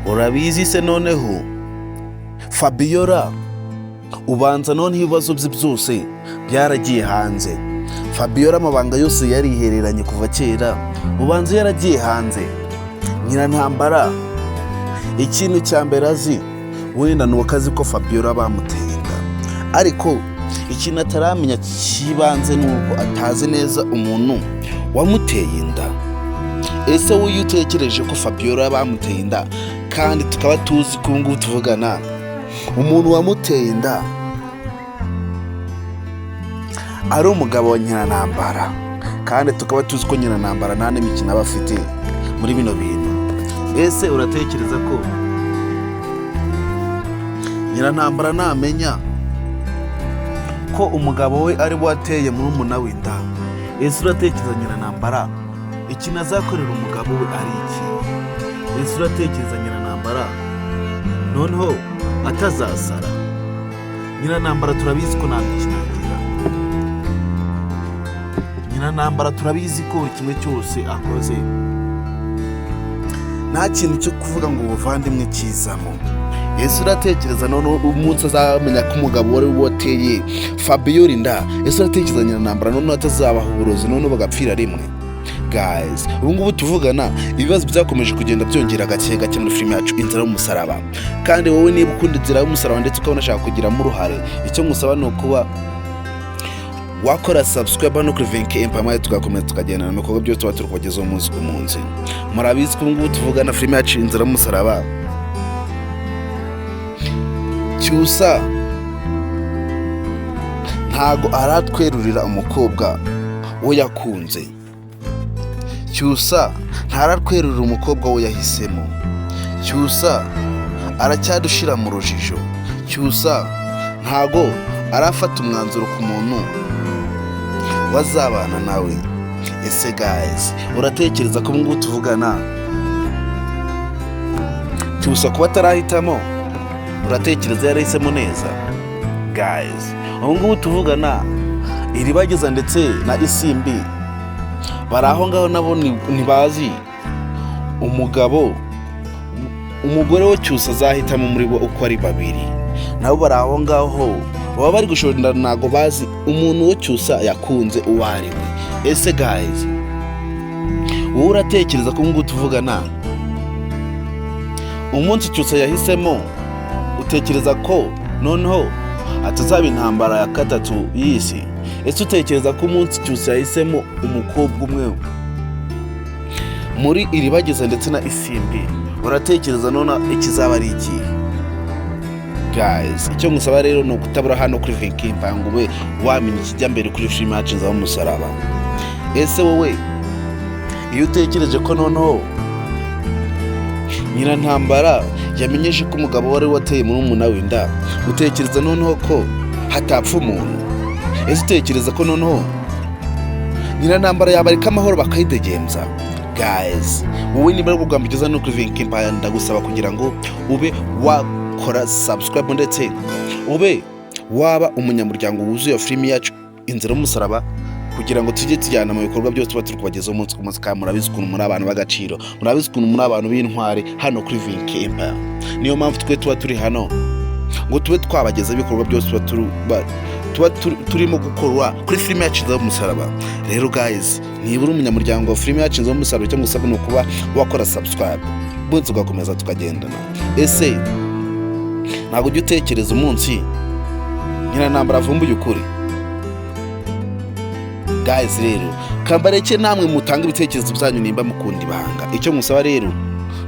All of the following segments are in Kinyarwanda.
urabizi se noneho Fabiora ubanza none ibibazo bye byose byaragiye hanze. Fabiora amabanga yose yarihereranye kuva kera ubanza yaragiye hanze. Nyirantambara ikintu cya mbere azi wenda nuwakazi ko Fabiora bamuteye inda, ariko ikintu ataramenya kibanze nuko atazi neza umuntu wamuteye inda. Ese wowe utekereje ko Fabiora bamuteye inda kandi tukaba tuzi ko ngubu tuvugana umuntu wamuteye inda ari umugabo wa Nyirantambara, kandi tukaba tuzi ko Nyirantambara nta n'imikino aba afite muri bino bintu. Ese uratekereza ko Nyirantambara namenya ko umugabo we ari wateye murumuna w'inda, ese uratekereza Nyirantambara ikintu azakorera umugabo we ari iki? Ese uratekereza Nyirantambara noneho atazasara? Nyirantambara turabizi ko nta mikino agira. Nyirantambara turabizi ko buri kimwe cyose akoze nta kintu cyo kuvuga ngo ubuvandimwe kizamo. Ese uratekereza noneho umunsi azamenya ko umugabo wari wateye Fabiora inda, ese uratekereza Nyirantambara noneho atazabaha uburozi noneho bagapfira rimwe? Guys, ubu ngubu tuvugana ibibazo byakomeje kugenda byongera gake gake muri filime yacu Inzira y'Umusaraba. Kandi wowe niba ukunda Inzira y'Umusaraba ndetse ukaba unashaka kugiramo uruhare, icyo ngusaba ni ukuba wakora subscribe hano kuri Empire, tugakomeza tukagendana mu bikorwa byose tuba turi kubagezaho umunsi ku munsi. Murabizi ko ubu ngubu tuvugana filime yacu Inzira y'Umusaraba Cyusa ntago aratwerurira umukobwa we yakunze. Cyusa ntaratwerurira umukobwa we yahisemo. Cyusa aracyadushira mu rujijo. Cyusa ntago arafata umwanzuro ku muntu wazabana nawe. Ese guys, uratekereza ko ngo tuvugana Cyusa kuba atarahitamo, uratekereza yarahisemo neza? Guys, ubu ngubu tuvugana Iribageza ndetse na Isimbi bari aho ngaho nabo ntibazi umugore we Cyusa azahitamo muri bo uko ari babiri. Nabo bari aho ngaho baba bari gushorana, ntago bazi umuntu we Cyusa yakunze uwo ari we. Ese guys, wowe uratekereza ko ngo tuvugana umunsi Cyusa yahisemo, utekereza ko noneho atazaba intambara ya gatatu y'isi? Ese utekereza ko umunsi Cyusa yahisemo umukobwa umwe muri Iribageza ndetse na Isimbi, uratekereza none ikizaba ari iki? Guys, icyo ngusaba rero ni ukutabura hano kuri Empire ngo ube wamenya ikijya mbere kuri filime yacu Inzira y'Umusaraba. Ese wowe iyo utekereje ko noneho Nyirantambara yamenyeje ko umugabo wari wateye murumuna w'inda, utekereza noneho ko hatapfa umuntu? Ese utekereza ko noneho Nyirantambara yabareka amahoro bakayidegemza? Guys, wowe niba rugambigeza no kuri Empire, ndagusaba kugira ngo ube wakora subscribe ndetse ube waba umunyamuryango wuzuye filime yacu Inzira y'Umusaraba, kugira ngo tujye tujyana mu bikorwa byose tuba turi kubagezaho umunsi ku munsi. Kandi murabizi ukuntu muri abantu b'agaciro, murabizi ukuntu muri abantu b'intwari hano kuri Empire. Niyo mpamvu tuba turi hano ngo tube twabageza ibikorwa byose tuba turimo gukorwa kuri filime yacu Inzira y'Umusaraba. Rero guys, niba uri umunyamuryango wa filime yacu Inzira y'Umusaraba, icyo ngusaba ni ukuba wakora subscribe bunze ugakomeza tukagendana. Ese ntabwo ujya utekereza umunsi Nyirantambara avumbuye ukuri? Guys, rero kambareke namwe mutanga ibitekerezo byanyu nimba mukunda ibanga. Icyo musaba rero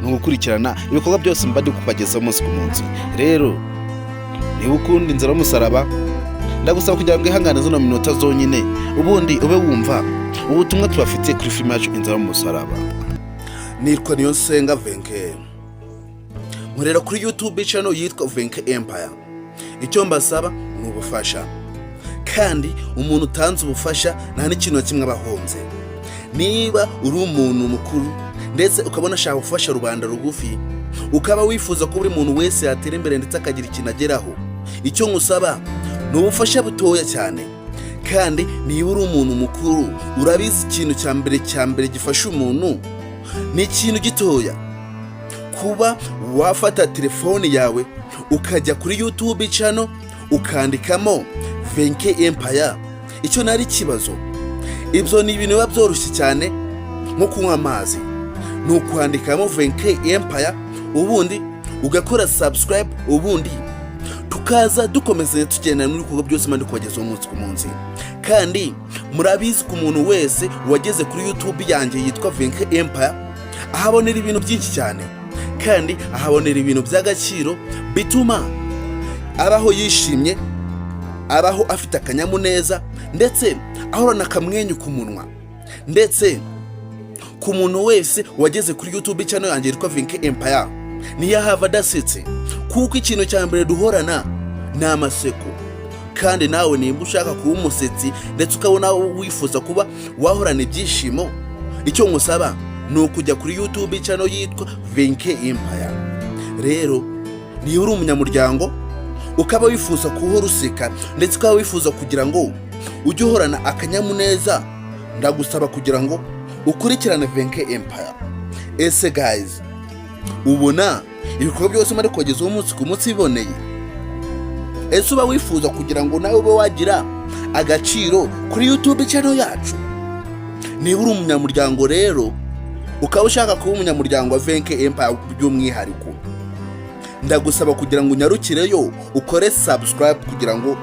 ni ugukurikirana ibikorwa byose mba ndi kubagezaho umunsi ku munsi. Rero niba ukunda Inzira y'Umusaraba, ndagusaba kugira ngo ihangane zino minota zonyine ubundi ube wumva ubutumwa tubafitiye kuri filime yacu Inzira y'Umusaraba. Nitwa Niyonsenga Venke, nkorera kuri YouTube channel yitwa Empire. Icyo mbasaba ni ubufasha, kandi umuntu utanze ubufasha nta n'ikintu kimwe abahonze. Niba uri umuntu mukuru ndetse ukabona ashaka gufasha rubanda rugufi, ukaba wifuza ko buri muntu wese yatera imbere ndetse akagira ikintu ageraho, icyo ngusaba ni ubufasha butoya cyane. Kandi niba uri umuntu mukuru, urabizi ikintu cya mbere gifasha umuntu ni ikintu gitoya. kuba wafata telefone yawe ukajya kuri YouTube channel ukandikamo Venke Empire, icyo nari kibazo. Ibyo ni ibintu biba byoroshye cyane nko kunywa amazi. Ni ukwandikamo Venke Empire, ubundi ugakora subscribe, ubundi tukaza dukomeze tugenda muri bikorwa byose mandi kubagezaho umunsi ku munsi. Kandi murabizi ku muntu wese wageze kuri YouTube yanjye yitwa Venke Empire, ahabonera ibintu byinshi cyane, kandi ahabonera ibintu by'agaciro bituma abaho yishimye, abaho afite akanyamuneza, ndetse ahorana akamwenyu ku munwa. Ndetse ku muntu wese wageze kuri YouTube channel yanjye yitwa Venke Empire niyo hava adasetse, kuko ikintu cya mbere duhorana ni amaseko. Kandi nawe nimba ushaka kuba umusetsi ndetse ukabona wifuza kuba wahorana ibyishimo, icyo ngusaba ni ukujya kuri YouTube channel yitwa Venke Empire. Rero niyo uri umunyamuryango ukaba wifuza kuhora useka ndetse ukaba wifuza kugira ngo ujye uhorana akanyamuneza, ndagusaba kugira ngo ukurikirane Venke Empire. Ese guys, ubona ibikorwa byose mari kubagezaho umunsi ku munsi biboneye? Ese uba wifuza kugira ngo nawe ube wagira agaciro kuri YouTube channel yacu? Niba uri umunyamuryango rero ukaba ushaka kuba umunyamuryango wa Venke Empire by'umwihariko, ndagusaba kugira ngo unyarukireyo ukore subscribe kugira ngo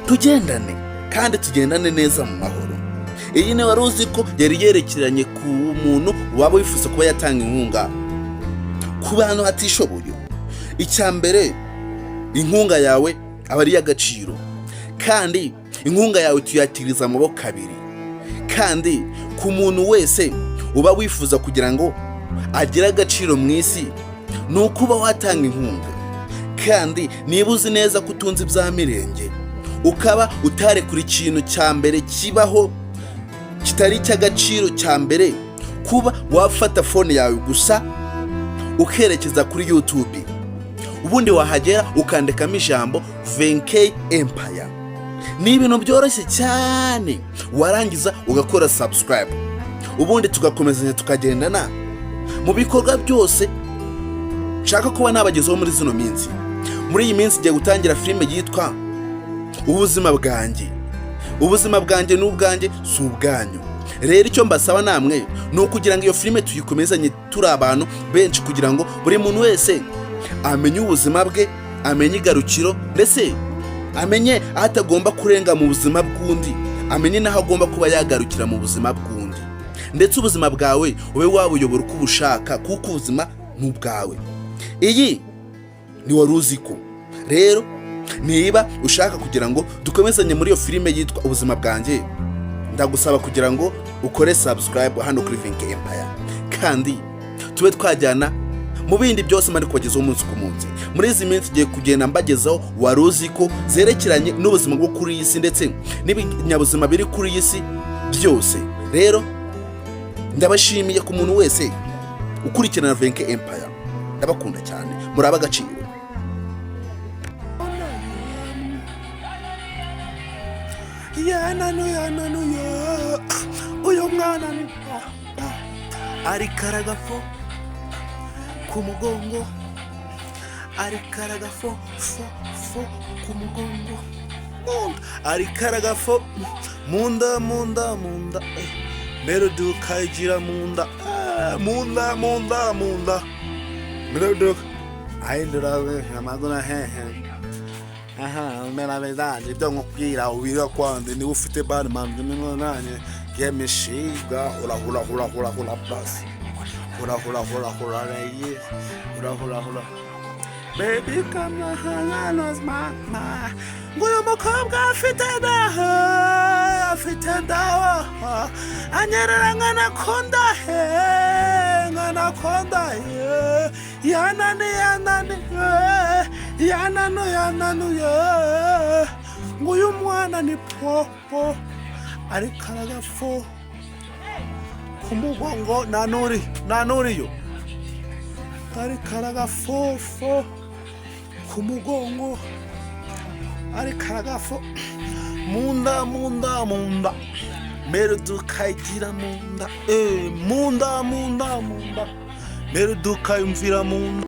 tugendane kandi tugendane neza mu mahoro. Iyi ni wari uzi ko yari yerekeranye ku muntu waba wifuza kuba yatanga inkunga ku bantu hatishoboye. Icya mbere, inkunga yawe aba ari y'agaciro, kandi inkunga yawe tuyatiriza amaboko abiri. Kandi ku muntu wese uba wifuza kugira ngo agire agaciro mu isi, ni ukuba watanga inkunga. Kandi niba uzi neza ko utunze ibya mirenge, ukaba utare kuri ikintu cya mbere kibaho kitari cy'agaciro cya mbere, kuba wafata phone yawe gusa ukerekeza kuri YouTube, ubundi wahagera ukandikamo ijambo Venke Empire. Ni ibintu byoroshye cyane, warangiza ugakora subscribe, ubundi tugakomezanya tukagendana mu bikorwa byose nshaka kuba nabagezaho muri zino minsi. Muri iyi minsi ngiye gutangira filime yitwa Ubuzima bwanjye. Ubuzima bwanjye n'ubwanjye si ubwanyu. Rero icyo mbasaba namwe ni ukugira ngo iyo filime tuyikomezanye turi abantu benshi, kugira ngo buri muntu wese amenye ubuzima bwe, amenye igarukiro, ndetse amenye aho atagomba kurenga mu buzima bw'undi, amenye n'aho agomba kuba yagarukira mu buzima bw'undi. Ndetse ubuzima bwawe ube wabuyobora uko ubushaka, kuko ubuzima ni ubwawe. Iyi ni wari uzi ko. Rero niba ushaka kugira ngo dukomezanye muri iyo filime yitwa Ubuzima bwanjye, ndagusaba kugira ngo ukore subscribe hano kuri Venke Empire, kandi tube twajyana mu bindi byose mari kubagezaho umunsi ku munsi. Muri izi minsi ngiye kugenda mbagezaho wari uzi ko zerekeranye n'ubuzima bwo kuri iyi si ndetse n'ibinyabuzima biri kuri iyi si byose. Rero ndabashimiye ku muntu wese ukurikirana Venke Empire, ndabakunda cyane, muri abagaciro. Yananu uyu mwana ari karagafo ku mugongo, ari karagafo ku mugongo, ari karagafo munda merudu kagira munda merudu ayindura amaguna hehe. Mera verdade, ibyo nkubwira ubira kwande ni ufite barman n'imwe nanye gemishiga hula plus hula reye hula baby come halanos mama nguyu mukobwa afite dawa anyerera nganakonda yananu nguyu mwana ni popo ari karagafo ku mugongo nanuriyo ari karagafo ku mugongo, ari karagafo munda merudu kagira munda meruduka yumvira mu